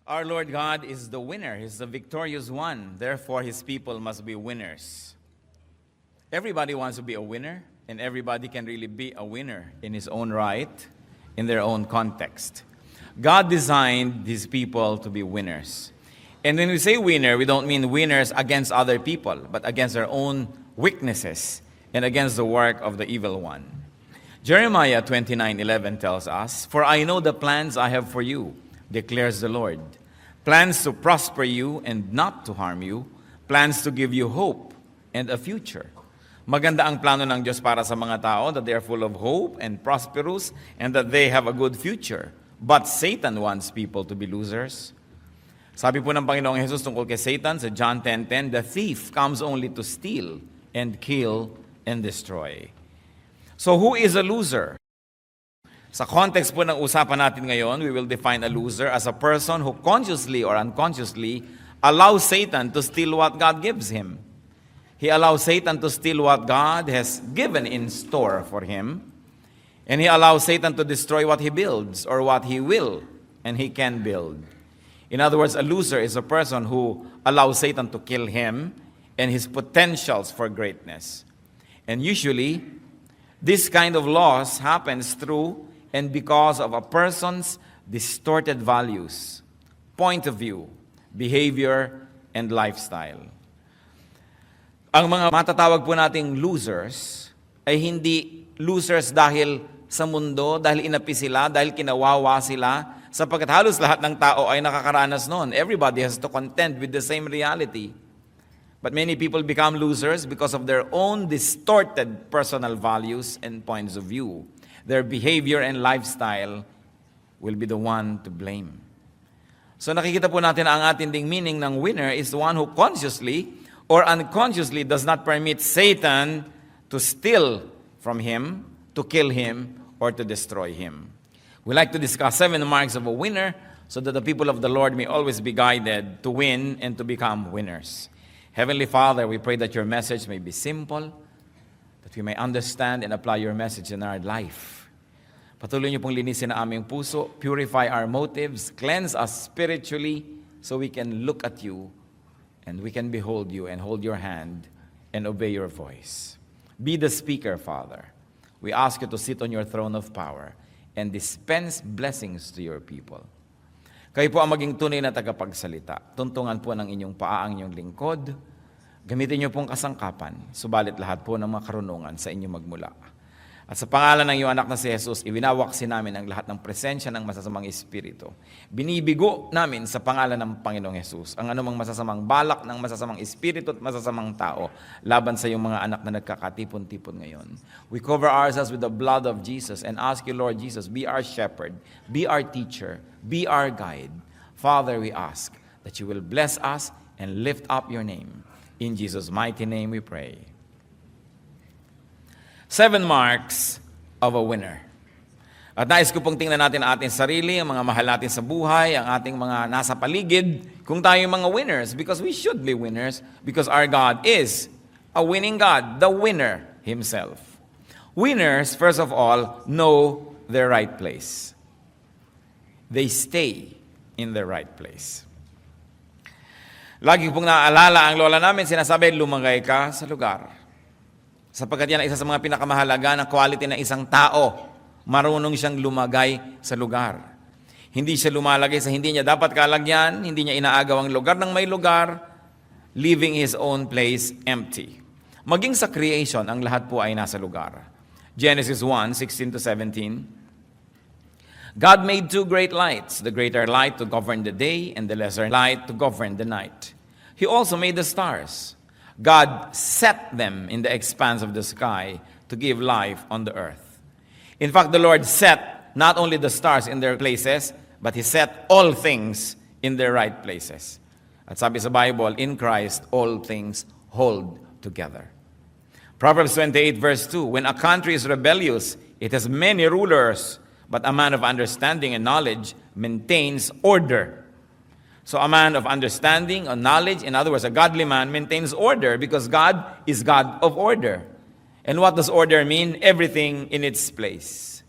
Our Lord God is the winner. He's the victorious one. Therefore, His people must be winners. Everybody wants to be a winner, and everybody can really be a winner in his own right, in their own context. God designed His people to be winners. And when we say winner, we don't mean winners against other people, but against their own weaknesses and against the work of the evil one. Jeremiah 29:11 tells us, "For I know the plans I have for you, declares the Lord. Plans to prosper you and not to harm you, plans to give you hope and a future." Maganda ang plano ng Diyos para sa mga tao, that they are full of hope and prosperous and that they have a good future. But Satan wants people to be losers. Sabi po ng Panginoong Jesus tungkol kay Satan sa John 10:10, "The thief comes only to steal and kill and destroy." So who is a loser? Sa context po ng usapan natin ngayon, we will define a loser as a person who consciously or unconsciously allows Satan to steal what God gives him. He allows Satan to steal what God has given in store for him. And he allows Satan to destroy what he builds or what he will and he can build. In other words, a loser is a person who allows Satan to kill him and his potentials for greatness. And usually, this kind of loss happens through and because of a person's distorted values, point of view, behavior, and lifestyle. Ang mga matatawag po nating losers ay hindi losers dahil sa mundo, dahil inapi sila, dahil kinawawa sila, sapagkat halos lahat ng tao ay nakakaranas noon. Everybody has to contend with the same reality. But many people become losers because of their own distorted personal values and points of view. Their behavior and lifestyle will be the one to blame. So nakikita po natin ang ating ding meaning ng winner is the one who consciously or unconsciously does not permit Satan to steal from him, to kill him, or to destroy him. We like to discuss 7 marks of a winner so that the people of the Lord may always be guided to win and to become winners. Heavenly Father, we pray that your message may be simple, that we may understand and apply your message in our life. Patuloy niyo pong linisin ang aming puso, purify our motives, cleanse us spiritually so we can look at you and we can behold you and hold your hand and obey your voice. Be the speaker, Father. We ask you to sit on your throne of power and dispense blessings to your people. Kayo po ang maging tunay na tagapagsalita. Tuntungan po ng inyong paa ang inyong lingkod. Gamitin niyo pong kasangkapan, subalit lahat po ng mga karunungan sa inyo magmula. At sa pangalan ng iyong anak na si Jesus, ibinawaksi namin ang lahat ng presensya ng masasamang espiritu. Binibigo namin sa pangalan ng Panginoong Jesus ang anumang masasamang balak ng masasamang espiritu at masasamang tao laban sa iyong mga anak na nagkakatipon-tipon ngayon. We cover ourselves with the blood of Jesus and ask you, Lord Jesus, be our shepherd, be our teacher, be our guide. Father, we ask that you will bless us and lift up your name. In Jesus' mighty name we pray. 7 marks of a winner. At nais ko pong tingnan natin ang ating sarili, ang mga mahal natin sa buhay, ang ating mga nasa paligid, kung tayo yung mga winners, because we should be winners, because our God is a winning God, the winner Himself. Winners, first of all, know their right place. They stay in the right place. Lagi pong naaalala ang lola namin, sinasabi, lumagay ka sa lugar. Sapagkat yan ang isa sa mga pinakamahalaga na quality ng isang tao. Marunong siyang lumagay sa lugar. Hindi siya lumalagay sa hindi niya dapat kalagyan, hindi niya inaagaw ang lugar ng may lugar, leaving his own place empty. Maging sa creation, ang lahat po ay nasa lugar. Genesis 1:16-17. God made 2 great lights, the greater light to govern the day and the lesser light to govern the night. He also made the stars. God set them in the expanse of the sky to give life on the earth. In fact, the Lord set not only the stars in their places, but He set all things in their right places. At sabi sa Bible, in Christ, all things hold together. Proverbs 28 verse 2, when a country is rebellious, it has many rulers, but a man of understanding and knowledge maintains order. So a man of understanding, of knowledge, in other words, a godly man maintains order because God is God of order. And what does order mean? Everything in its place.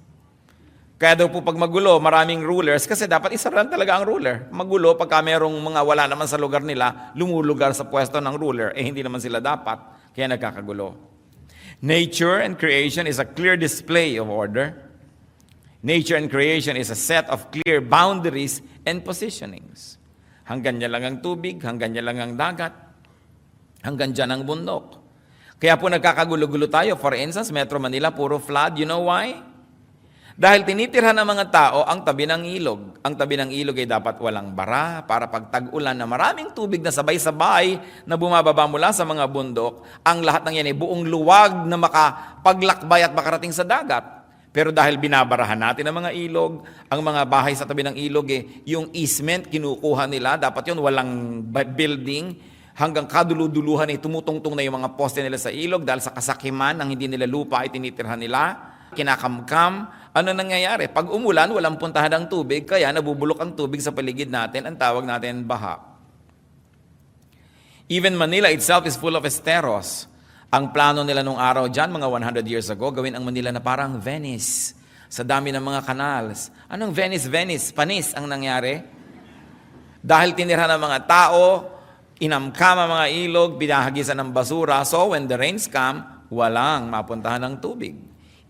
Kaya daw po pag magulo, maraming rulers, kasi dapat isa rin talaga ang ruler. Magulo, pagka merong mga wala naman sa lugar nila, lumulugar sa pwesto ng ruler, hindi naman sila dapat, kaya nagkakagulo. Nature and creation is a clear display of order. Nature and creation is a set of clear boundaries and positionings. Hanggang niya lang ang tubig, hanggang niya lang ang dagat, hanggang dyan ang bundok. Kaya po nagkakagulo-gulo tayo. For instance, Metro Manila, puro flood. You know why? Dahil tinitirhan ng mga tao ang tabi ng ilog. Ang tabi ng ilog ay dapat walang bara para pag tag-ulan na maraming tubig na sabay-sabay na bumababa mula sa mga bundok, ang lahat ng yan ay buong luwag na makapaglakbay at makarating sa dagat. Pero dahil binabarahan natin ang mga ilog, ang mga bahay sa tabi ng ilog, yung easement, kinukuha nila, dapat yun walang building, hanggang kaduluduluhan ay tumutungtong na yung mga poste nila sa ilog dahil sa kasakiman ng hindi nila lupa ay tinitirhan nila, kinakamkam. Ano nangyayari? Pag umulan, walang puntahan ng tubig, kaya nabubulok ang tubig sa paligid natin, ang tawag natin baha. Even Manila itself is full of esteros. Ang plano nila nung araw dyan, mga 100 years ago, gawin ang Manila na parang Venice. Sa dami ng mga canals. Anong Venice? Venice. Panis ang nangyari. Dahil tinirhan ng mga tao, inamkam ang mga ilog, pinahagisan ng basura. So when the rains come, walang mapuntahan ng tubig.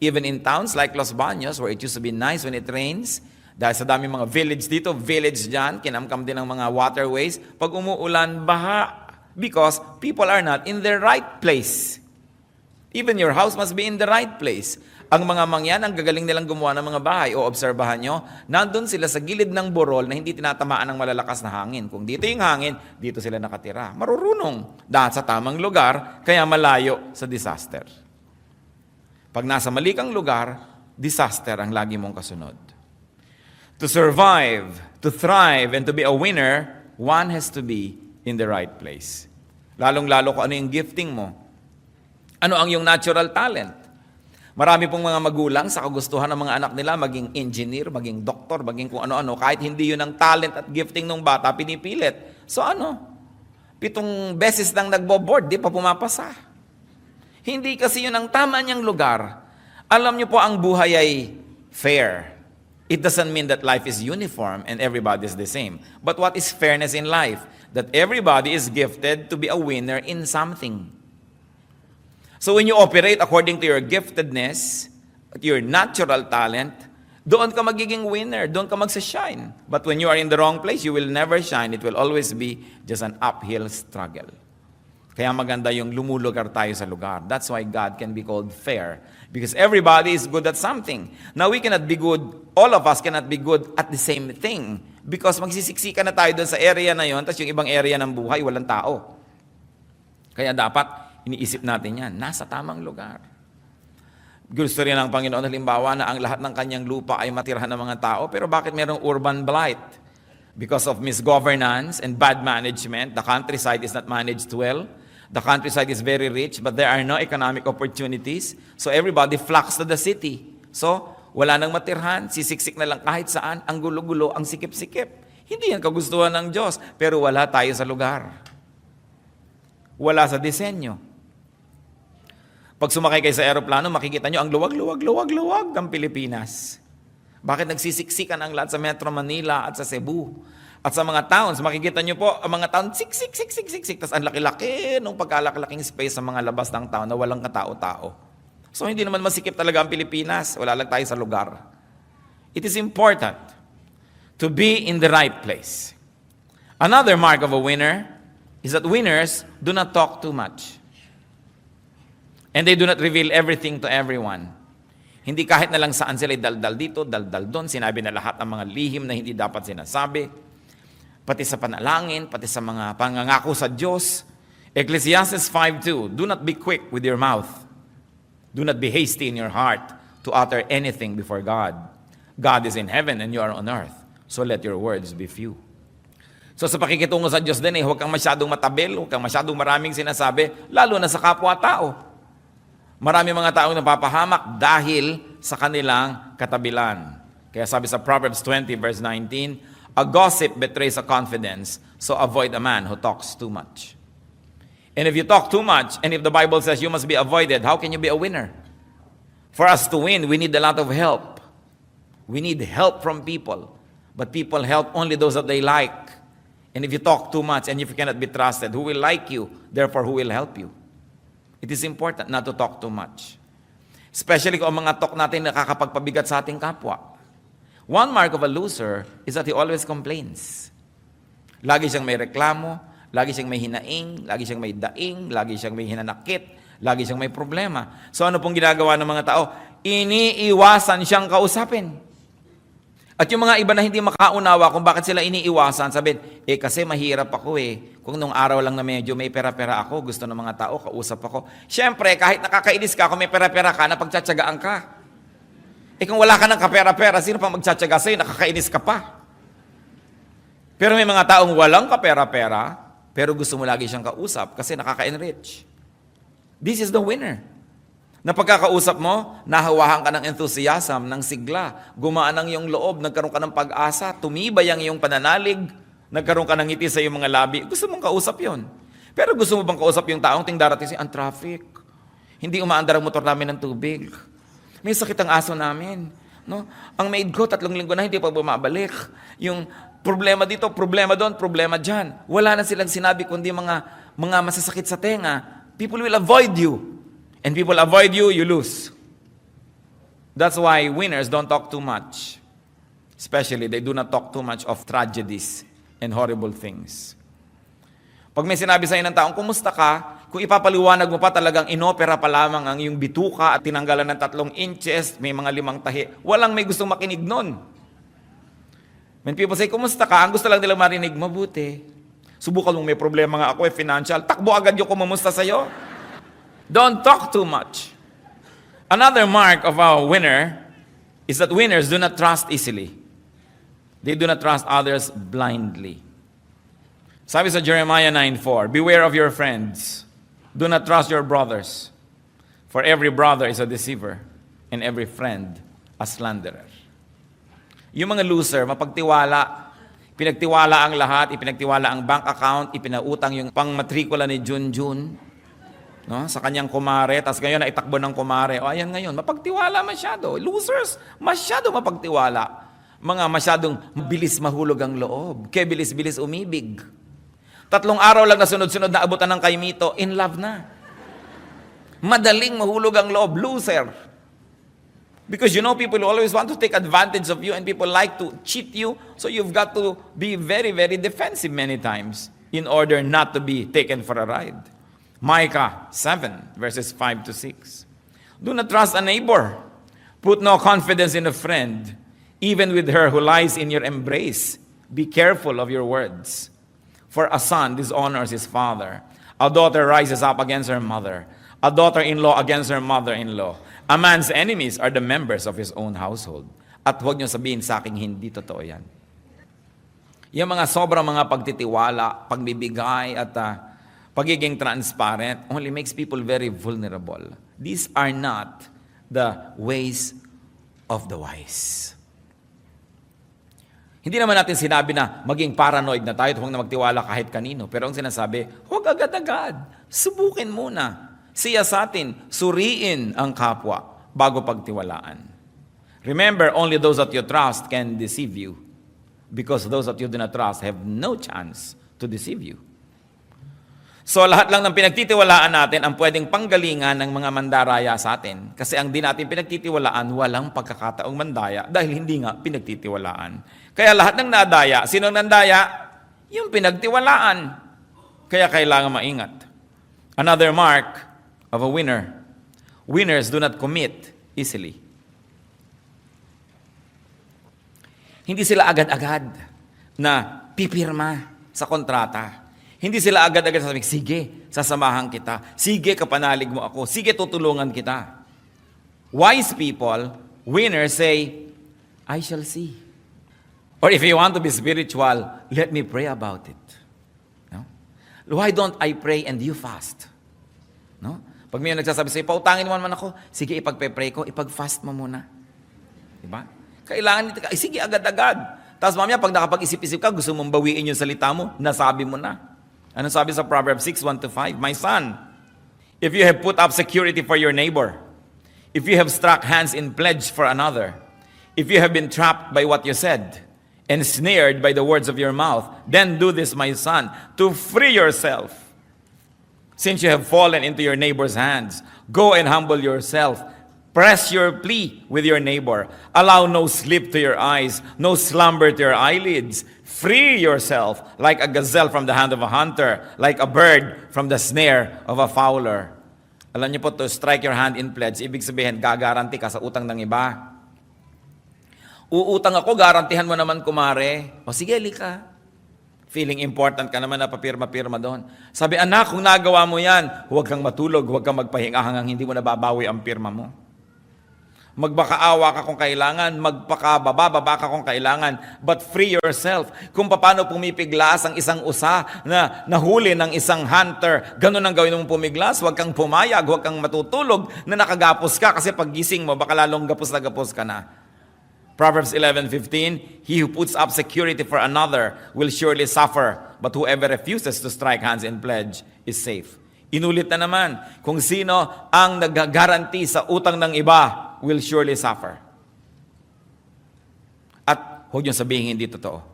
Even in towns like Los Baños, where it used to be nice when it rains, dahil sa dami mga village dito, village dyan, kinamkam din ang mga waterways, pag umuulan, baha. Because people are not in the right place. Even your house must be in the right place. Ang mga mangyan, ang gagaling nilang gumawa ng mga bahay. O obserbahan nyo, nandun sila sa gilid ng burol na hindi tinatamaan ng malalakas na hangin. Kung dito yung hangin, dito sila nakatira. Marurunong. Dahil sa tamang lugar, kaya malayo sa disaster. Pag nasa mali kang lugar, disaster ang lagi mong kasunod. To survive, to thrive, and to be a winner, one has to be in the right place. Lalong-lalo kung ano yung gifting mo. Ano ang yung natural talent? Marami pong mga magulang sa kagustuhan ng mga anak nila maging engineer, maging doktor, maging kung ano-ano. Kahit hindi yun ang talent at gifting ng bata, pinipilit. So 7 beses nang nagbo-board, di pa pumapasa. Hindi kasi yun ang tama niyang lugar. Alam niyo po, ang buhay ay fair. It doesn't mean that life is uniform and everybody is the same. But what is fairness in life? That everybody is gifted to be a winner in something. So when you operate according to your giftedness, your natural talent, doon ka magiging winner, doon ka magsa-shine. But when you are in the wrong place, you will never shine. It will always be just an uphill struggle. Kaya maganda yung lumulugar tayo sa lugar. That's why God can be called fair. Because everybody is good at something. Now we cannot be good, all of us cannot be good at the same thing. Because magsisiksika na tayo doon sa area na yon, tapos yung ibang area ng buhay, walang tao. Kaya dapat, iniisip natin yan, nasa tamang lugar. Gusto rin ng Panginoon, halimbawa, na ang lahat ng kanyang lupa ay matirhan ng mga tao, pero bakit merong urban blight? Because of misgovernance and bad management, the countryside is not managed well. The countryside is very rich, but there are no economic opportunities. So everybody flocks to the city. So, wala nang matirhan, sisiksik na lang kahit saan, ang gulo-gulo, ang sikip-sikip. Hindi yan kagustuhan ng Diyos, pero wala tayo sa lugar. Wala sa disenyo. Pag sumakay kayo sa aeroplano, makikita nyo ang luwag ng Pilipinas. Bakit nagsisiksikan ang lahat sa Metro Manila at sa Cebu? At sa mga towns, makikita nyo po, ang mga town, siksik. Tapos ang laki-laki nung pagkalaki-laking space sa mga labas ng town na walang katao-tao. So hindi naman masikip talaga ang Pilipinas. Wala lang tayo sa lugar. It is important to be in the right place. Another mark of a winner is that winners do not talk too much. And they do not reveal everything to everyone. Hindi kahit na lang saan sila daldal dito, daldal doon, sinabi na lahat ang mga lihim na hindi dapat sinasabi. Pati sa panalangin, pati sa mga pangangako sa Diyos. Ecclesiastes 5:2, do not be quick with your mouth. Do not be hasty in your heart to utter anything before God. God is in heaven and you are on earth. So let your words be few. So sa pakikitungo sa Diyos din, huwag kang masyadong matabil, huwag kang masyadong maraming sinasabi, lalo na sa kapwa-tao. Marami mga taong napapahamak dahil sa kanilang katabilan. Kaya sabi sa Proverbs 20 verse 19, a gossip betrays a confidence, so avoid a man who talks too much. And if you talk too much, and if the Bible says you must be avoided, how can you be a winner? For us to win, we need a lot of help. We need help from people. But people help only those that they like. And if you talk too much and if you cannot be trusted, who will like you? Therefore, who will help you? It is important not to talk too much. Especially kung ang mga talk natin nakakapagpabigat sa ating kapwa. One mark of a loser is that he always complains. Lagi siyang may reklamo, lagi siyang may hinaing, lagi siyang may daing, lagi siyang may hinanakit, lagi siyang may problema. So ano pong ginagawa ng mga tao? Iniiwasan siyang kausapin. At yung mga iba na hindi makaunawa kung bakit sila iniiwasan, sabihin, kasi mahirap ako eh. Kung nung araw lang na medyo may pera-pera ako, gusto ng mga tao, kausap ako. Siyempre, kahit nakakainis ka, kung may pera-pera ka, napagtsatsagaan ka. Kung wala ka ng kapera-pera, sino pa magtsatsaga sa'yo, nakakainis ka pa. Pero may mga taong walang kapera-pera, pero gusto mo lagi siyang kausap kasi nakaka-enrich. This is the winner. Na pagkakausap mo, nahawahan ka ng enthusiasm, ng sigla, gumaan ang iyong loob, nagkaroon ka ng pag-asa, tumibay ang iyong pananalig, nagkaroon ka ng ngiti sa iyong mga labi. Gusto mong kausap yon. Pero gusto mo bang kausap yung taong ting darating siya, ang traffic. Hindi umaandar ang motor namin ng tubig. May sakit ang aso namin. No? Ang maid ko, 3 linggo na hindi pa bumabalik. Yung problema dito, problema doon, problema dyan. Wala na silang sinabi kundi mga masasakit sa tenga. People will avoid you. And people avoid you, you lose. That's why winners don't talk too much. Especially, they do not talk too much of tragedies and horrible things. Pag may sinabi sa ng taong, kumusta ka? Kung ipapaliwanag mo pa talagang inopera pa lamang ang iyong bituka at tinanggalan ng 3 inches, may mga 5 tahi, walang may gustong makinig nun. When people say, kumusta ka? Ang gusto lang nilang marinig, mabuti. Subukan mong may problema nga ako, financial. Takbo agad yung kumusta sa'yo. Don't talk too much. Another mark of a winner is that winners do not trust easily. They do not trust others blindly. Sabi sa Jeremiah 9:4, beware of your friends. Do not trust your brothers. For every brother is a deceiver, and every friend a slanderer. Yung mga loser, mapagtiwala. Pinagtiwala ang lahat, ipinagtiwala ang bank account, ipinautang yung pangmatrikula ni Junjun. No? Sa kanyang kumare, tapos ngayon naitakbo ng kumare. O ayan ngayon, mapagtiwala masyado. Losers, masyado mapagtiwala. Mga masyadong bilis mahulog ang loob. Kaya bilis-bilis umibig. 3 araw lang na sunod-sunod na abutan ng kaimito, in love na. Madaling mahulog ang loob, loser. Because you know people always want to take advantage of you and people like to cheat you. So you've got to be very, very defensive many times in order not to be taken for a ride. Micah 7, verses 5 to 6. Do not trust a neighbor. Put no confidence in a friend, even with her who lies in your embrace. Be careful of your words. For a son dishonors his father. A daughter rises up against her mother. A daughter-in-law against her mother-in-law. A man's enemies are the members of his own household. At huwag niyo sabihin sa akin, hindi totoo yan. Yung mga sobrang mga pagtitiwala, pagbibigay at pagiging transparent only makes people very vulnerable. These are not the ways of the wise. Hindi naman natin sinabi na maging paranoid na tayo at huwag na magtiwala kahit kanino. Pero ang sinasabi, huwag agad-agad. Subukin muna. Siyasatin, suriin ang kapwa bago pagtiwalaan. Remember, only those that you trust can deceive you. Because those that you do not trust have no chance to deceive you. So lahat lang ng pinagtitiwalaan natin ang pwedeng panggalingan ng mga mandaraya sa atin. Kasi ang di natin pinagtitiwalaan, walang pagkakataong mandaya dahil hindi nga pinagtitiwalaan. Kaya lahat ng nadaya, sinong nandaya? Yung pinagtiwalaan. Kaya kailangan maingat. Another mark of a winner. Winners do not commit easily. Hindi sila agad-agad na pipirma sa kontrata. Hindi sila agad-agad sasabihin, sige, sasamahan kita. Sige, kapanalig mo ako. Sige, tutulungan kita. Wise people, winners say, I shall see. Or if you want to be spiritual, let me pray about it. No? Why don't I pray and you fast? No? Pag may nagsasabi sa'yo, pautangin mo naman ako, sige, ipagpe-pray ko, ipag-fast mo muna. Diba? Kailangan nito, sige, agad-agad. Tapos mamaya, pag nakapag-isip-isip ka, gusto mong bawiin yung salita mo, nasabi mo na. Ano sabi sa Proverbs 6:1-5? My son, if you have put up security for your neighbor, if you have struck hands in pledge for another, If you have been trapped by what you said, and snared by the words of your mouth, then do this, my son, to free yourself. Since you have fallen into your neighbor's hands, go and humble yourself. Press your plea with your neighbor. Allow no sleep to your eyes, no slumber to your eyelids. Free yourself like a gazelle from the hand of a hunter, like a bird from the snare of a fowler. Alam niyo po, to strike your hand in pledge, ibig sabihin, gagaranti ka sa utang ng iba. Uutang ako, garantihan mo naman, kumare. O sige, lika. Feeling important ka naman na papirma-pirma doon. Sabi, anak, kung nagawa mo yan, huwag kang matulog, huwag kang magpahinga hanggang hindi mo nababawi ang pirma mo. Magbakaawa ka kung kailangan, magpakababa ka kung kailangan, but free yourself. Kung paano pumipiglas ang isang usa na nahuli ng isang hunter, ganun ang gawin mong pumiglas, huwag kang pumayag, huwag kang matutulog na nakagapos ka kasi pag gising mo, baka lalong gapos na gapos ka na. Proverbs 11:15, he who puts up security for another will surely suffer, but whoever refuses to strike hands in pledge is safe. Inulit na naman, kung sino ang nag-guarantee sa utang ng iba will surely suffer. At huwag niyong sabihin hindi totoo.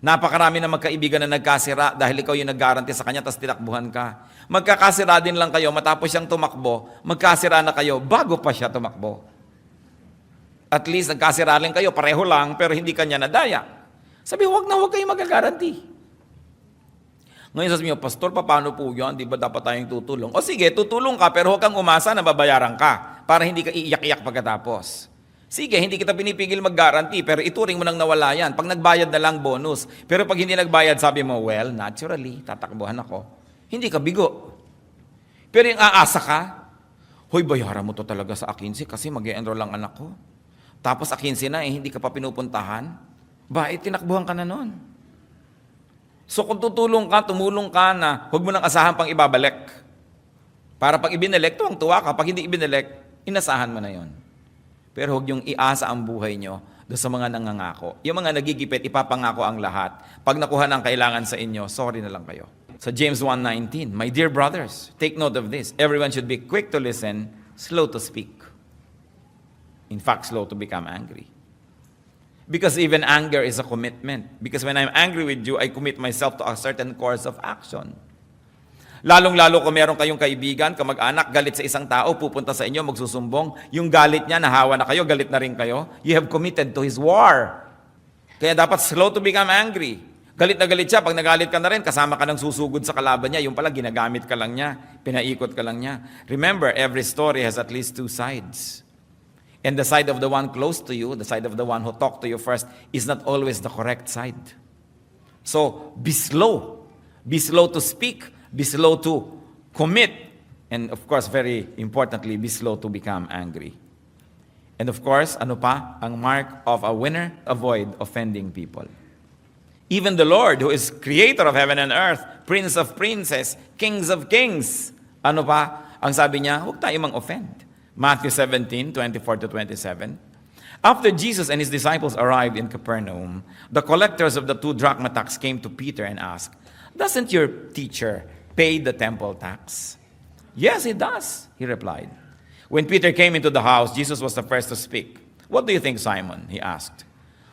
Napakarami na magkaibigan na nagkasira dahil ikaw yung nag-guarantee sa kanya tapos tinakbuhan ka. Magkakasira din lang kayo matapos siyang tumakbo, magkasira na kayo bago pa siya tumakbo. At least nagkasira rin kayo, pareho lang, pero hindi kanya nadaya. Sabi, huwag kayo mag-guarantee. Ngayon sasabihin niyo, Pastor, paano po yan? Di ba dapat tayong tutulong? O sige, tutulong ka, pero huwag kang umasa na babayaran ka para hindi ka iiyak-iyak pagkatapos. Sige, hindi kita pinipigil mag-guarantee, pero ituring mo nang nawala yan. Pag nagbayad na lang, bonus. Pero pag hindi nagbayad, sabi mo, well, naturally, tatakbuhan ako. Hindi ka bigo. Pero yung aasa ka, hoy, bayaran mo to talaga sa akinsi kasi mag-e-enroll lang anak ko. Tapos akinsi na, hindi ka pa pinupuntahan. Tinakbuhan ka na nun. So kung tumulong ka na huwag mo nang asahan pang ibabalik. Para pag ibinalik, tuwang-tuwa ka. Pag hindi ibinalik, inasahan mo na yon. Pero huwag yung iasa ang buhay nyo doon sa mga nangangako. Yung mga nagigipit, ipapangako ang lahat. Pag nakuha ng kailangan sa inyo, sorry na lang kayo. So James 1:19, my dear brothers, take note of this. Everyone should be quick to listen, slow to speak. In fact, slow to become angry. Because even anger is a commitment. Because when I'm angry with you, I commit myself to a certain course of action. Lalong-lalo kung meron kayong kaibigan, kamag-anak, galit sa isang tao, pupunta sa inyo, magsusumbong. Yung galit niya, nahawa na kayo, galit na rin kayo. You have committed to his war. Kaya dapat slow to become angry. Galit na galit siya, pag nagalit ka na rin, kasama ka ng susugod sa kalaban niya, yung pala ginagamit ka lang niya, pinaikot ka lang niya. Remember, every story has at least two sides. And the side of the one close to you, the side of the one who talked to you first, is not always the correct side. So, be slow. Be slow to speak. Be slow to commit. And of course, very importantly, be slow to become angry. And of course, ano pa? Ang mark of a winner, avoid offending people. Even the Lord, who is creator of heaven and earth, prince of princes, kings of kings, ano pa? Ang sabi niya, huwag tayo mang-offend. Matthew 17:24-27. After Jesus and his disciples arrived in Capernaum, the collectors of the 2 drachma tax came to Peter and asked, doesn't your teacher pay the temple tax? Yes, he does, he replied. When Peter came into the house, Jesus was the first to speak. What do you think, Simon? He asked.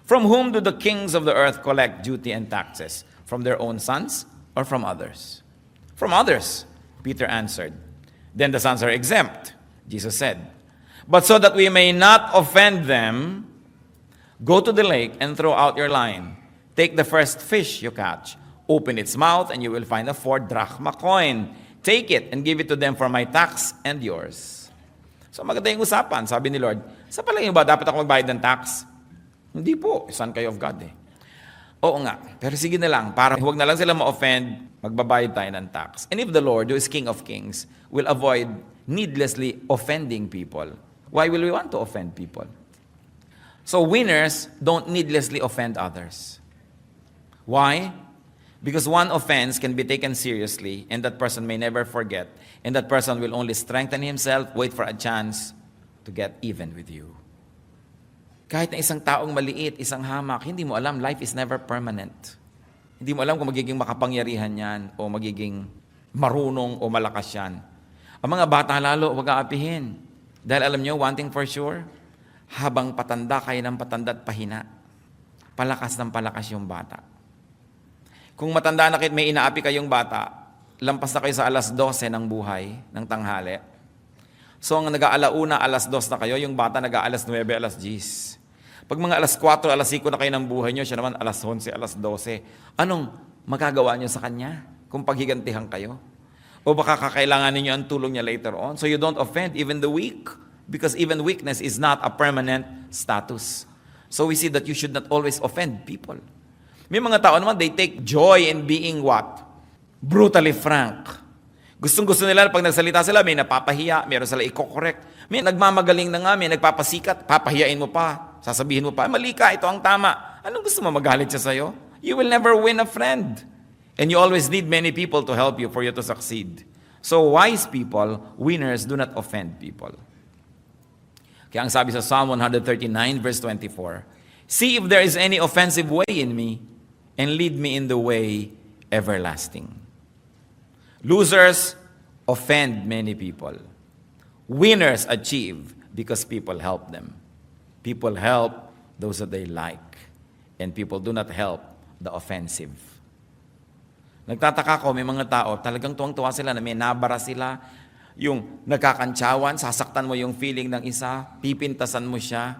From whom do the kings of the earth collect duty and taxes? From their own sons or from others? From others, Peter answered. Then the sons are exempt, Jesus said. But so that we may not offend them, go to the lake and throw out your line. Take the first fish you catch. Open its mouth and you will find a 4 drachma coin. Take it and give it to them for my tax and yours. So maganda yung usapan, sabi ni Lord. Sa palagay ba, dapat ako magbayad ng tax? Hindi po, son kayo of God eh. Oo nga, pero sige na lang, para huwag na lang sila ma-offend, magbabayad tayo ng tax. And if the Lord, who is King of Kings, will avoid needlessly offending people, why will we want to offend people? So winners don't needlessly offend others. Why? Because one offense can be taken seriously and that person may never forget, and that person will only strengthen himself, wait for a chance to get even with you. Kahit na isang taong maliit, isang hamak, hindi mo alam, life is never permanent. Hindi mo alam kung magiging makapangyarihan yan o magiging marunong o malakas yan. Ang mga bata lalo, huwag aapihin. Dahil alam nyo, one thing for sure, Habang patanda kayo ng patanda at pahina, palakas ng palakas yung bata. Kung matanda na kayo, may inaapi kayong bata, lampas na kayo sa 12:00 ng buhay, ng tanghali. So, ang nag-aalauna, 2:00 na kayo, yung bata nag-9, 10. Pag mga 4, 5 na kayo ng buhay nyo, siya naman 11, 12. Anong magagawa nyo sa kanya kung paghigantihan kayo? O baka kakailangan ninyo ang tulong niya later on. So you don't offend even the weak, because even weakness is not a permanent status. So we see that you should not always offend people. May mga tao naman, they take joy in being what? Brutally frank. Gustong-gusto nila pag nagsalita sila, may napapahiya, meron sila i-correct. May nagmamagaling na nga, may nagpapasikat, papahiyain mo pa. Sasabihin mo pa, mali ka, ito ang tama. Anong gusto mo, magalit siya sa'yo? You will never win a friend. And you always need many people to help you for you to succeed. So wise people, winners, do not offend people. Kaya ang sabi sa Psalm 139 verse 24, see if there is any offensive way in me, and lead me in the way everlasting. Losers offend many people. Winners achieve because people help them. People help those that they like, and people do not help the offensive. Nagtataka ko, may mga tao, talagang tuwang-tuwa sila na may nabara sila, yung nagkakantsawan, sasaktan mo yung feeling ng isa, pipintasan mo siya,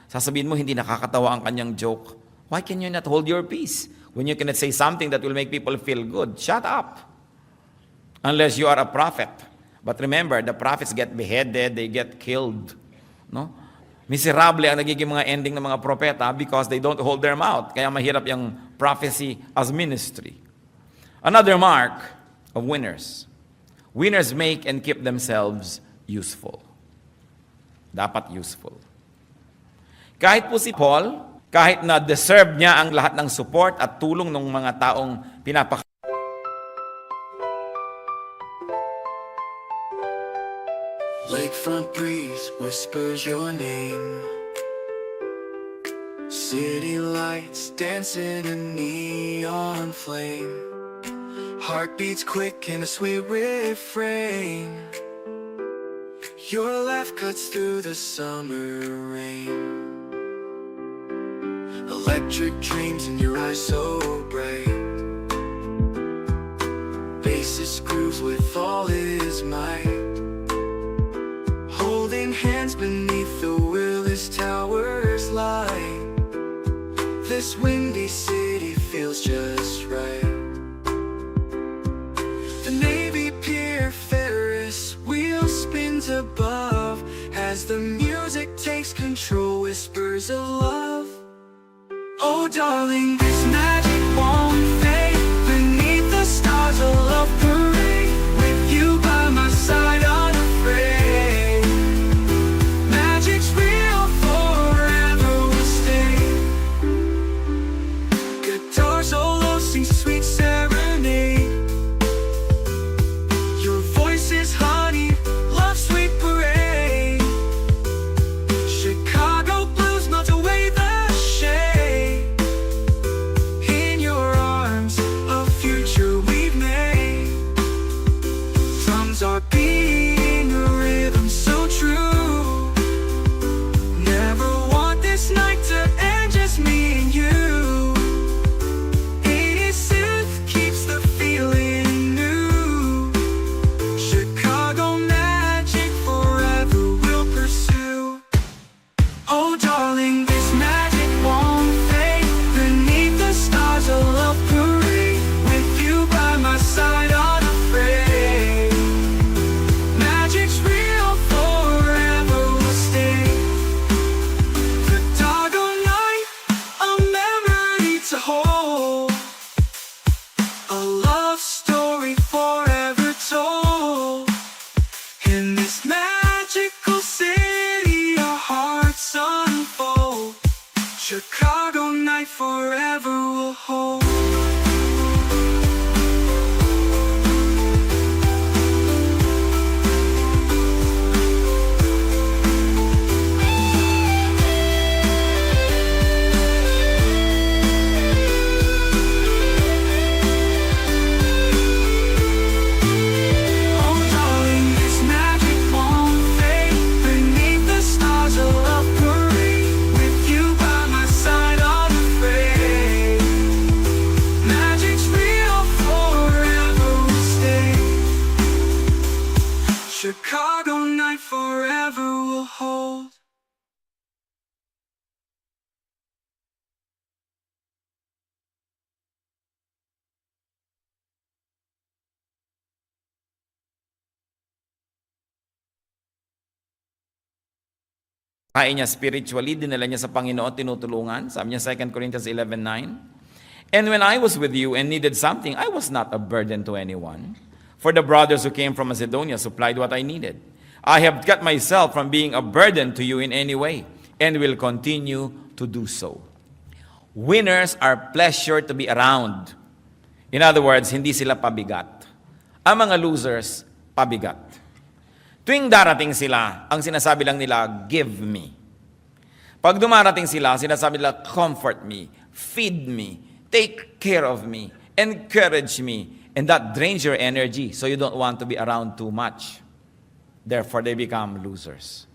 sasabihin mo hindi nakakatawa ang kanyang joke. Why can you not hold your peace? When you cannot say something that will make people feel good, shut up. Unless you are a prophet. But remember, the prophets get beheaded, they get killed. No? Miserable ang nagiging mga ending ng mga propeta because they don't hold their mouth. Kaya mahirap yung prophecy as ministry. Another mark of winners. Winners make and keep themselves useful. Dapat useful. Kahit po si Paul, kahit na deserve niya ang lahat ng support at tulong ng mga taong pinapakain, Lakefront breeze whispers your name. City lights dancing in neon flame. Heartbeats quick in a sweet refrain. Your laugh cuts through the summer rain. Electric dreams in your eyes so bright. Bassist grooves with all his might. Holding hands beneath the Willis Towers light. This windy city feels just right. The Navy Pier Ferris wheel spins above as the music takes control, whispers of love. Oh darling, this magic won't fade. Beneath the stars a love parade. With you by my side unafraid. Magic's real, forever will stay. Guitar solo sings sweet serenade. Your voice is honey, love sweet parade. Chicago blues melt away the shade. Kain niya spiritually, dinala niya sa Panginoon, tinutulungan. Sabi niya 2 Corinthians 11:9. And when I was with you and needed something, I was not a burden to anyone. For the brothers who came from Macedonia supplied what I needed. I have cut myself from being a burden to you in any way and will continue to do so. Winners are pleasure to be around. In other words, hindi sila pabigat. Ang mga losers, pabigat. Tuwing darating sila, ang sinasabi lang nila, give me. Pag dumarating sila, sinasabi nila, comfort me, feed me, take care of me, encourage me. And that drains your energy, so you don't want to be around too much. Therefore, they become losers.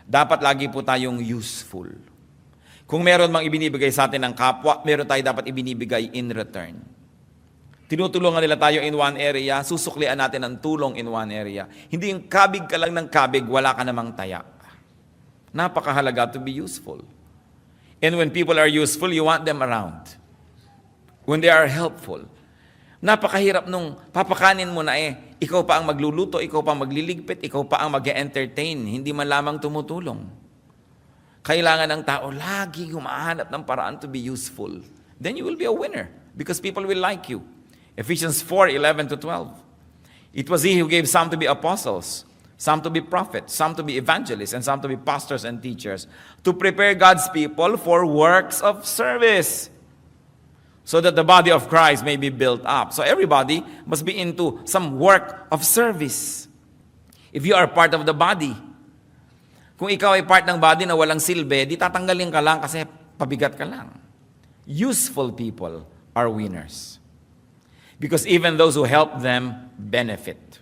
Dapat lagi po tayong useful. Kung meron mang ibinibigay sa atin ng kapwa, meron tayo dapat ibinibigay in return. Tinutulungan nila tayo in one area, susuklian natin ang tulong in one area. Hindi yung kabig ka lang ng kabig, wala ka namang taya. Napakahalaga to be useful. And when people are useful, you want them around. When they are helpful. Napakahirap nung papakanin mo na ikaw pa ang magluluto, ikaw pa ang magliligpit, ikaw pa ang mag-entertain, hindi man lamang tumutulong. Kailangan ng tao lagi humahanap ng paraan to be useful. Then you will be a winner because people will like you. Ephesians 4:11-12. It was he who gave some to be apostles, some to be prophets, some to be evangelists, and some to be pastors and teachers, to prepare God's people for works of service, so that the body of Christ may be built up. So everybody must be into some work of service. If you are part of the body, kung ikaw ay part ng body na walang silbi, di tatanggalin ka lang kasi pabigat ka lang. Useful people are winners. Because even those who help them benefit.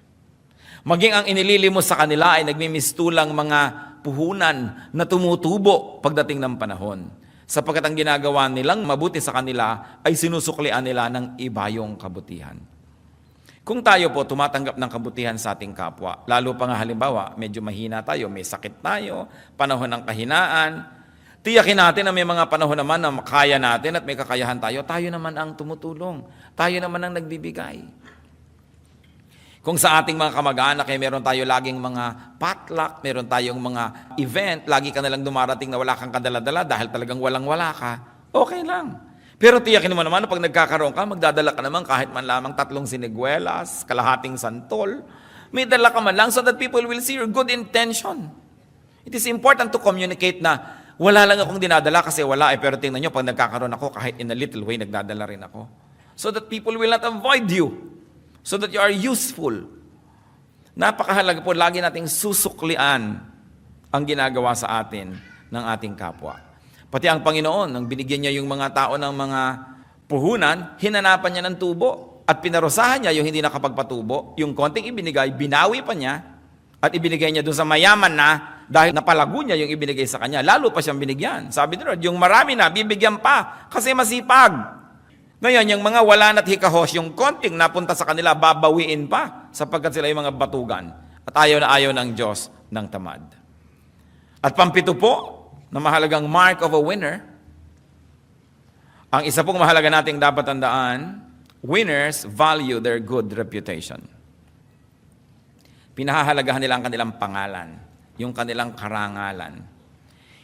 Maging ang inililimos sa kanila ay nagmimistulang mga puhunan na tumutubo pagdating ng panahon. Sapagkat ang ginagawa nilang mabuti sa kanila ay sinusuklian nila ng iba yung kabutihan. Kung tayo po tumatanggap ng kabutihan sa ating kapwa, lalo pa nga halimbawa, medyo mahina tayo, may sakit tayo, panahon ng kahinaan, tiyakin natin na may mga panahon naman na kaya natin at may kakayahan tayo, tayo naman ang tumutulong, tayo naman ang nagbibigay. Kung sa ating mga kamag-anak ay meron tayo laging mga potluck, meron tayong mga event, lagi ka nalang dumarating na wala kang kadala-dala dahil talagang walang-wala ka, okay lang. Pero tiyakin mo naman na pag nagkakaroon ka, magdadala ka naman kahit man lamang 3 siniguelas, kalahating santol, may dala ka man lang so that people will see your good intention. It is important to communicate na wala lang akong dinadala kasi wala pero tingnan nyo, pag nagkakaroon ako, kahit in a little way, nagdadala rin ako. So that people will not avoid you. So that you are useful. Napakahalaga po, lagi nating susuklian ang ginagawa sa atin ng ating kapwa. Pati ang Panginoon, nang binigyan niya yung mga tao ng mga puhunan, hinanapan niya ng tubo at pinarusahan niya yung hindi nakapagpatubo. Yung konting ibinigay, binawi pa niya at ibinigay niya doon sa mayaman na dahil napalago niya yung ibinigay sa kanya. Lalo pa siyang binigyan. Sabi ni Lord, yung marami na, bibigyan pa kasi masipag. Ngayon, yung mga wala na't hikahos, yung konting napunta sa kanila, babawiin pa sapagkat sila yung mga batugan. At ayaw na ayaw ng Diyos ng tamad. At pampito po, na mahalagang mark of a winner, ang isa pong mahalaga nating dapat tandaan, winners value their good reputation. Pinahahalagahan nila ang kanilang pangalan, yung kanilang karangalan.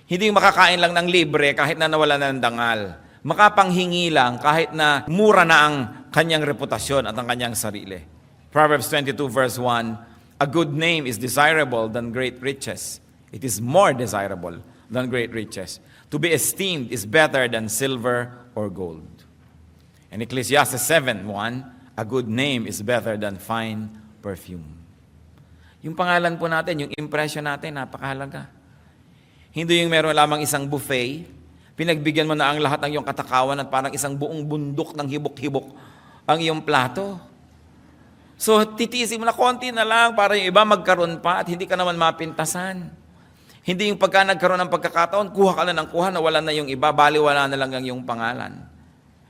Hindi makakain lang ng libre kahit na nawala na ng dangal. Makapanghingi lang kahit na mura na ang kanyang reputasyon at ang kanyang sarili. Proverbs 22 verse 1, a good name is desirable than great riches. It is more desirable than great riches. To be esteemed is better than silver or gold. And Ecclesiastes 7:1, a good name is better than fine perfume. Yung pangalan po natin, yung impression natin, napakahalaga. Hindi yung meron lamang isang buffet, pinagbigyan mo na ang lahat ng iyong katakawan at parang isang buong bundok ng hibok-hibok ang iyong plato. So, titiisin mo na konti na lang para yung iba magkaroon pa at hindi ka naman mapintasan. Hindi yung pagka nagkaroon ng pagkakataon, kuha ka na ng kuha, nawala na yung iba, baliwala na lang ang iyong pangalan.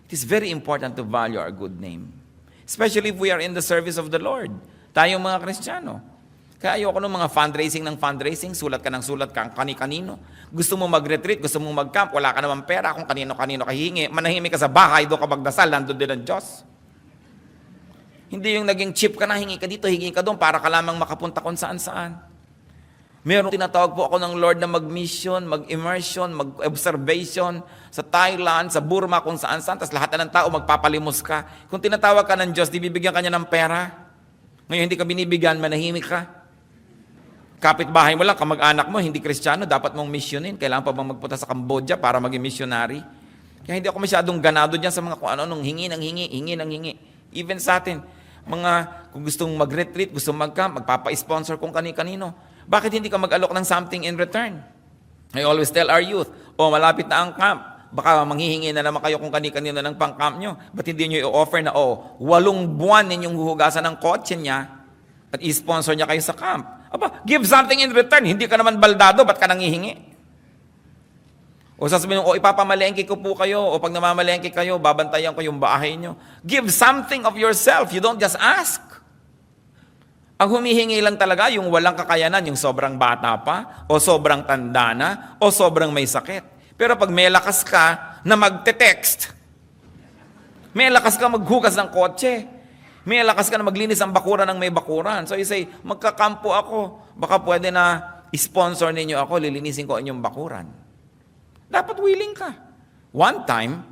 It is very important to value our good name. Especially if we are in the service of the Lord. Tayong mga Kristiyano. Kaya ayoko ng mga fundraising, sulat ka ng sulat ka, kani-kanino. Gusto mo mag-retreat, gusto mo mag-camp, wala ka naman pera, kung kanino-kanino ka hihingi, manahimik ka sa bahay, doon ka magdasal, nandun din ang Diyos. Hindi yung naging cheap ka na, hingi ka dito, hingi ka doon, para ka lamang makapunta kung saan-saan. Meron tinatawag po ako ng Lord na mag-mission, mag-immersion, mag-observation sa Thailand, sa Burma, kung saan-saan. Tapos lahat na ng tao magpapalimos ka. Kung tinatawag ka ng Diyos, di bibigyan ka niya ng pera. Ngayon hindi ka binibigyan, manahimik ka. Kapitbahay mo lang, kamag-anak mo, hindi Kristiyano, dapat mong missionin. Kailangan pa bang magpunta sa Cambodia para maging missionary? Kaya hindi ako masyadong ganado dyan sa mga kung ano-anong hingi ng hingi. Even sa atin, kung gustong mag-retreat, gustong mag-camp, magpapa-sponsor kung kani-kanino. Bakit hindi ka mag-alok ng something in return? I always tell our youth, malapit na ang camp. Baka manghihingi na naman kayo kung kani-kanino ng pang-camp nyo. Ba't hindi nyo i-offer na, 8 buwan ninyong huhugasan ng kotse niya at i-sponsor niya kayo sa camp? Give something in return. Hindi ka naman baldado, ba't ka nangihingi? O sasabihin mo, ipapamalengke ko po kayo, o pag namamalengke kayo, babantayan ko yung bahay nyo. Give something of yourself. You don't just ask. Ang humihingi lang talaga yung walang kakayanan, yung sobrang bata pa, o sobrang tanda na, o sobrang may sakit. Pero pag may lakas ka na magte-text, may lakas ka maghugas ng kotse, may lakas ka na maglinis ang bakuran ng may bakuran. So you say, magkakampo ako, baka pwede na sponsor ninyo ako, lilinisin ko inyong bakuran. Dapat willing ka. One time,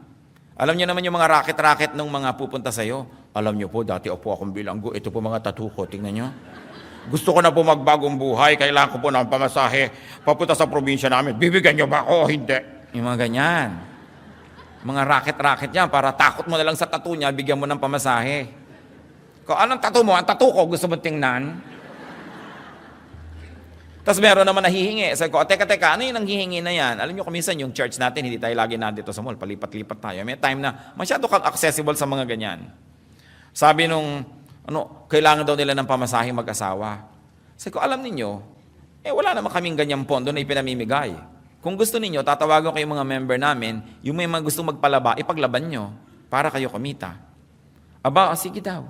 alam niyo naman yung mga racket-racket ng mga pupunta sa'yo. Alam niyo po, dati po akong bilanggo. Ito po mga tattoo ko. Tingnan niyo. Gusto ko na po magbagong buhay. Kailangan ko po ng pamasahe. Papunta sa probinsya namin. Bibigyan niyo ba ako? Hindi. Yung mga ganyan. Mga racket-racket yan. Para takot mo na lang sa tattoo niya, bigyan mo ng pamasahe. Kung anong tattoo mo? Ang tattoo ko, gusto mo tingnan? Tapos meron naman nahihingi. Sabi ko, teka, ano yung nanghihingi na yan? Alam nyo, kuminsan yung church natin, hindi tayo lagi nandito sa mall, palipat-lipat tayo. May time na masyado kang accessible sa mga ganyan. Sabi nung, kailangan daw nila ng pamasahing mag-asawa. Sabi ko, alam ninyo, wala naman kaming ganyang pondo na ipinamimigay. Kung gusto ninyo, tatawagan ko yung mga member namin, yung may mga gustong magpalaba, ipaglaban nyo, para kayo kumita. Sige daw.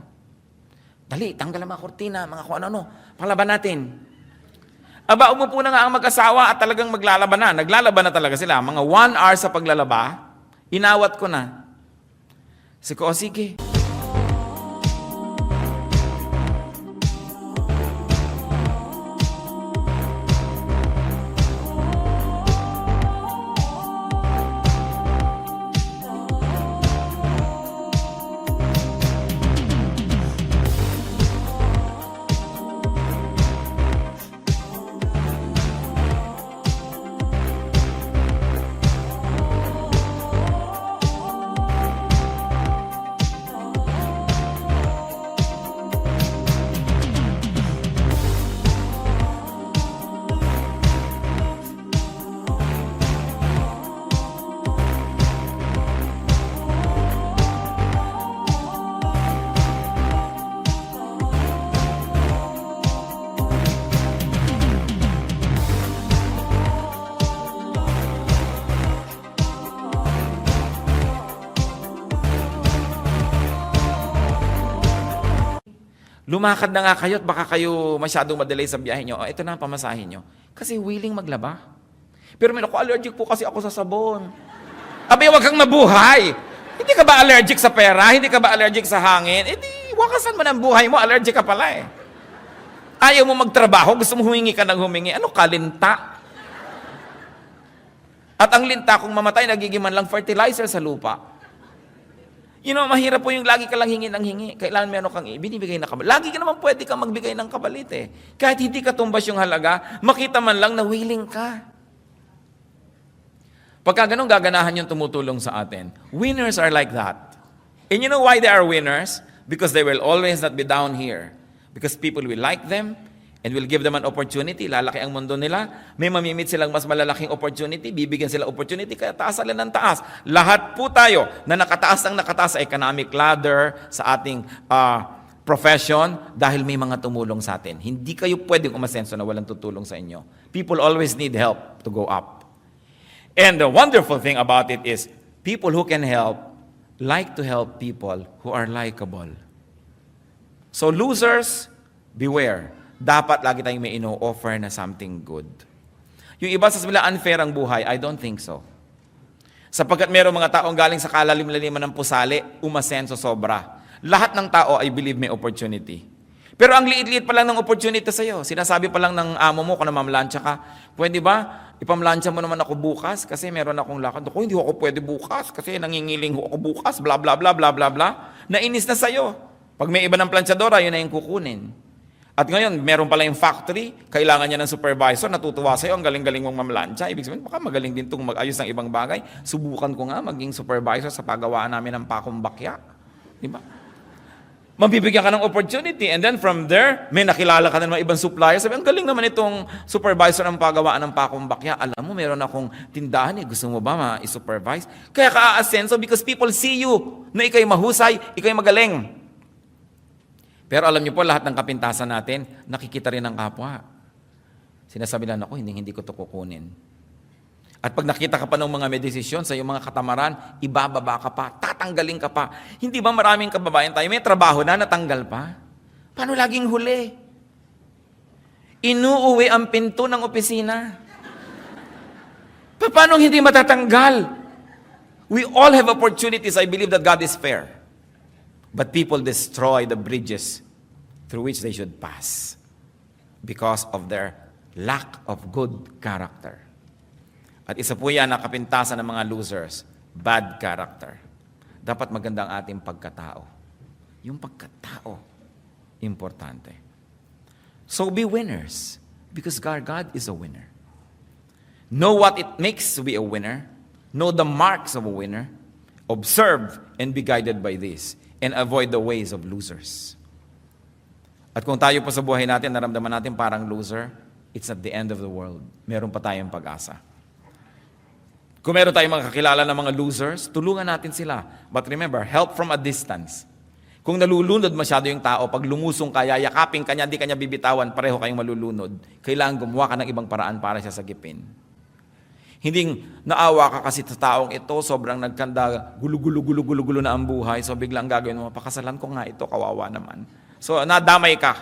Dali, tanggal ang mga kortina, mga kung ano, panglaban natin. Umupo na nga ang mag-asawa at talagang maglalaban na. Naglalaban na talaga sila. Mga 1 hour sa paglalaba, inawat ko na. Sabi ko, sige. Lumakad na nga kayo at baka kayo masyadong madelay sa biyahe nyo. Ito na ang pamasahin nyo. Kasi willing maglaba. Pero may allergic po kasi ako sa sabon. Wag kang mabuhay. Hindi ka ba allergic sa pera? Hindi ka ba allergic sa hangin? Wakasan mo ng buhay mo. Allergic ka pala eh. Ayaw mo magtrabaho, gusto mo humingi ka ng humingi. Kalinta? At ang linta kung mamatay, nagiging man lang fertilizer sa lupa. Mahirap po yung lagi ka lang hingi ng hingi. Kailangan meron kang binibigay na kabalit. Lagi ka naman pwede kang magbigay ng kabalit eh. Kahit hindi ka tumbas yung halaga, makita man lang na willing ka. Pagka ganun gaganahan yung tumutulong sa atin. Winners are like that. And you know why they are winners? Because they will always not be down here. Because people will like them and will give them an opportunity. Lalaki ang mundo nila. May mamimit silang mas malalaking opportunity. Bibigyan sila opportunity. Kaya taas sila ng taas. Lahat po tayo na nakataas sa economic ladder, sa ating profession, dahil may mga tumulong sa atin. Hindi kayo pwedeng umasenso na walang tutulong sa inyo. People always need help to go up. And the wonderful thing about it is, people who can help, like to help people who are likable. So losers, beware. Dapat lagi tayong may ino-offer na something good. Yung iba sa nila unfair ang buhay, I don't think so. Sapagkat mayroong mga taong galing sa kalalim-laliman ng pusali, umasenso sobra. Lahat ng tao, I believe, may opportunity. Pero ang liit-liit pa lang ng opportunity sa'yo. Sinasabi pa lang ng amo mo kung namamlansya ka, pwede ba, ipamlansya mo naman ako bukas kasi meron akong lakad. Ako, hindi ako pwede bukas kasi nangingiling ako bukas, bla bla bla bla bla bla. Nainis na sa'yo. Pag may iba ng planchadora, yun na yung kukunin. At ngayon, meron pala yung factory, kailangan niya ng supervisor, natutuwa sa'yo, ang galing-galing mong mamlansya. Ibig sabihin, baka magaling din itong mag-ayos ng ibang bagay. Subukan ko nga maging supervisor sa paggawaan namin ng pakumbakya. Di ba? Mabibigyan ka ng opportunity. And then from there, may nakilala ka ng mga ibang supplier. Sabi, ang galing naman itong supervisor ng paggawaan ng pakumbakya. Alam mo, meron akong tindahan eh. Gusto mo ba ma-supervise? Kaya ka a-ascenso because people see you na ikaw'y mahusay, ikaw'y magaling. Pero alam niyo po, lahat ng kapintasan natin, nakikita rin ng kapwa. Sinasabi lang ako, hindi ko ito kukunin. At pag nakita ka pa ng mga may desisyon sa iyong mga katamaran, ibababa ka pa, tatanggalin ka pa. Hindi ba maraming kababayan tayo, may trabaho na, natanggal pa? Paano laging huli? Inuuwi ang pinto ng opisina. Paano hindi matatanggal? We all have opportunities. I believe that God is fair. But people destroy the bridges through which they should pass because of their lack of good character. At isa po yan na kapintasan ng mga losers, bad character. Dapat maganda ang ating pagkatao. Yung pagkatao, importante. So be winners because God is a winner. Know what it makes to be a winner. Know the marks of a winner. Observe and be guided by this. And avoid the ways of losers. At kung tayo po sa buhay natin, naramdaman natin parang loser, it's at the end of the world. Meron pa tayong pag-asa. Kung meron tayong mga kakilala ng mga losers, tulungan natin sila. But remember, help from a distance. Kung nalulunod masyado yung tao, pag lumusong ka, yayakapin ka niya, di ka niya bibitawan, pareho kayong malulunod. Kailangan gumawa ka ng ibang paraan para siya sagipin. Hindi naawa ka kasi sa taong ito, sobrang nagkanda, gulo-gulo na ang buhay, so biglang gagawin mo, pakasalan ko nga ito, kawawa naman. So nadamay ka.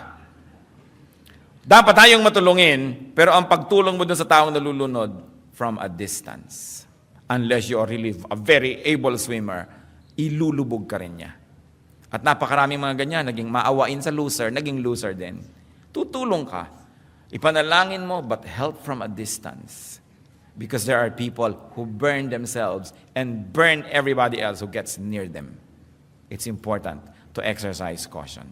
Dapat tayong matulungin, pero ang pagtulong mo dun sa taong nalulunod, from a distance. Unless you are really a very able swimmer, ilulubog ka rin niya. At napakaraming mga ganyan, naging maawain sa loser, naging loser din. Tutulong ka. Ipanalangin mo, but help from a distance. Because there are people who burn themselves and burn everybody else who gets near them. It's important to exercise caution.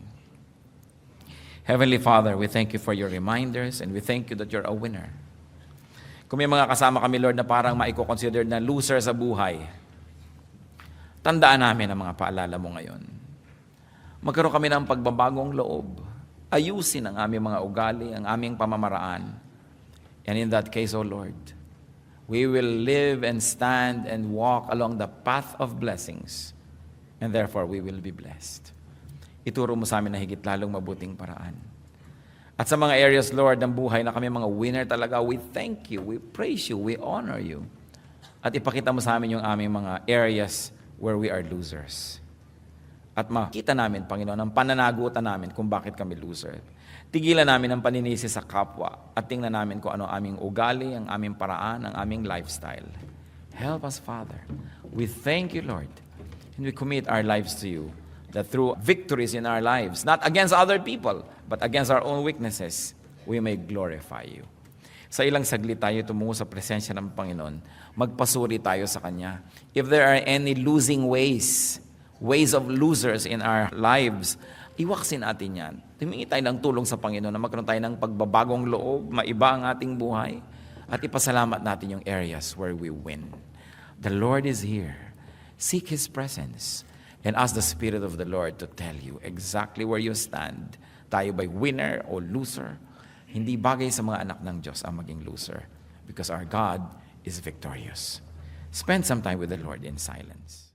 Heavenly Father, we thank you for your reminders and we thank you that you're a winner. Kung may mga kasama kami, Lord, na parang maiko-consider na loser sa buhay, tandaan namin ang mga paalala mo ngayon. Magkaroon kami ng pagbabagong loob. Ayusin ang aming mga ugali, ang aming pamamaraan. And in that case, O Lord, we will live and stand and walk along the path of blessings. And therefore, we will be blessed. Ituro mo sa amin na higit lalong mabuting paraan. At sa mga areas, Lord, ng buhay na kami mga winner talaga, we thank you, we praise you, we honor you. At ipakita mo sa amin yung aming mga areas where we are losers. At makita namin, Panginoon, ang pananagutan namin kung bakit kami loser. Tigilan namin ang paninisi sa kapwa at tingnan namin kung ano aming ugali, ang aming paraan, ang aming lifestyle. Help us, Father. We thank you, Lord. And we commit our lives to you, that through victories in our lives, not against other people, but against our own weaknesses, we may glorify you. Sa ilang saglit tayo tumungo sa presensya ng Panginoon, magpasuri tayo sa Kanya. If there are any losing ways of losers in our lives, iwaksin natin yan. Tumingi tayo ng tulong sa Panginoon na magkaroon tayo ng pagbabagong loob, maiba ang ating buhay, at ipasalamat natin yung areas where we win. The Lord is here. Seek His presence and ask the Spirit of the Lord to tell you exactly where you stand. Tayo ba'y winner o loser? Hindi bagay sa mga anak ng Diyos ang maging loser because our God is victorious. Spend some time with the Lord in silence.